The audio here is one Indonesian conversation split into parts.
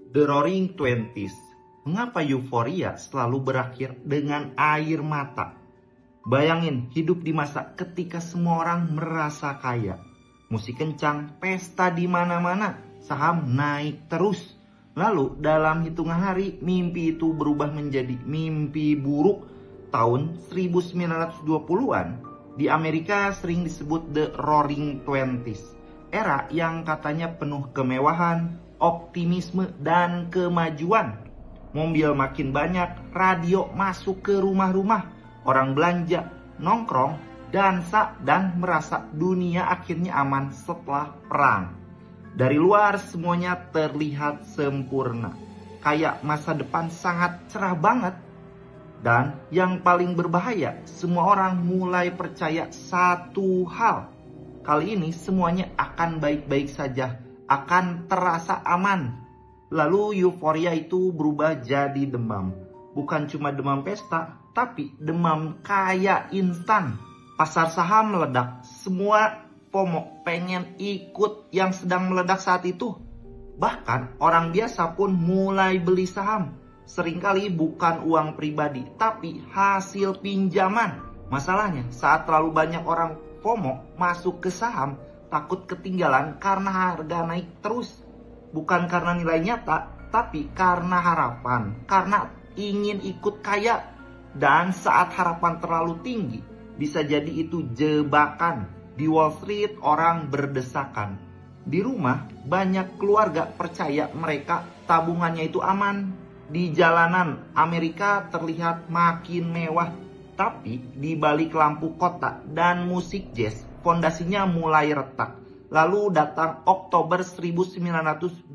The Roaring Twenties. Mengapa euforia selalu berakhir dengan air mata? Bayangin hidup di masa ketika semua orang merasa kaya. Musik kencang, pesta di mana-mana, saham naik terus. Lalu dalam hitungan hari mimpi itu berubah menjadi mimpi buruk. Tahun 1920-an di Amerika sering disebut The Roaring Twenties. Era yang katanya penuh kemewahan, optimisme, dan kemajuan. Mobil makin banyak, radio masuk ke rumah-rumah, orang belanja, nongkrong, dansa, dan merasa dunia akhirnya aman setelah perang. Dari luar semuanya terlihat sempurna, kayak masa depan sangat cerah banget. Dan yang paling berbahaya, semua orang mulai percaya satu hal. Kali ini semuanya akan baik-baik saja, akan terasa aman. Lalu euforia itu berubah jadi demam. Bukan cuma demam pesta, tapi demam kaya instan. Pasar saham meledak, semua FOMO pengen ikut yang sedang meledak saat itu. Bahkan orang biasa pun mulai beli saham. Seringkali bukan uang pribadi, tapi hasil pinjaman. Masalahnya saat terlalu banyak orang FOMO masuk ke saham, takut ketinggalan karena harga naik terus. Bukan karena nilai nyata, tapi karena harapan, karena ingin ikut kaya. Dan saat harapan terlalu tinggi, bisa jadi itu jebakan. Di Wall Street orang berdesakan. Di rumah banyak keluarga percaya mereka tabungannya itu aman. Di jalanan Amerika terlihat makin mewah. Tapi di balik lampu kota dan musik jazz, fondasinya mulai retak. Lalu datang Oktober 1929,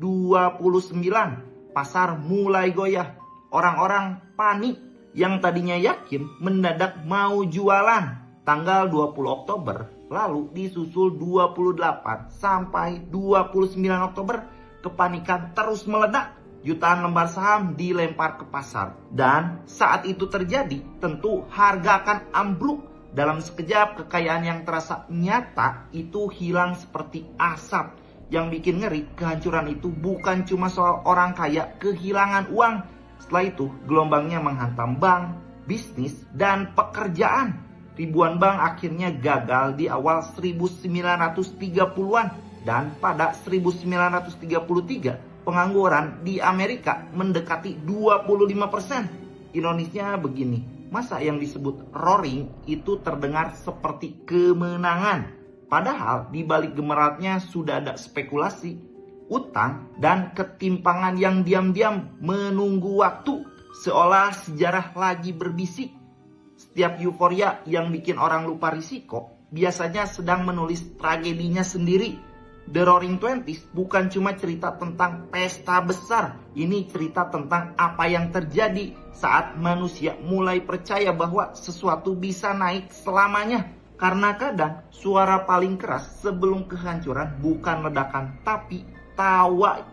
pasar mulai goyah. Orang-orang panik, yang tadinya yakin mendadak mau jualan. Tanggal 20 Oktober, lalu disusul 28 sampai 29 Oktober, kepanikan terus meledak. Jutaan lembar saham dilempar ke pasar. Dan saat itu terjadi, tentu harga akan ambruk. Dalam sekejap, kekayaan yang terasa nyata itu hilang seperti asap. Yang bikin ngeri, kehancuran itu bukan cuma soal orang kaya kehilangan uang. Setelah itu, gelombangnya menghantam bank, bisnis, dan pekerjaan. Ribuan bank akhirnya gagal di awal 1930-an. Dan pada 1933, pengangguran di Amerika mendekati 25%. Ironisnya begini, masa yang disebut roaring itu terdengar seperti kemenangan. Padahal di balik gemeratnya sudah ada spekulasi, utang, dan ketimpangan yang diam-diam menunggu waktu. Seolah sejarah lagi berbisik. Setiap euforia yang bikin orang lupa risiko, biasanya sedang menulis tragedinya sendiri. The Roaring Twenties bukan cuma cerita tentang pesta besar. Ini cerita tentang apa yang terjadi saat manusia mulai percaya bahwa sesuatu bisa naik selamanya. Karena kadang suara paling keras sebelum kehancuran bukan ledakan, tapi tawa.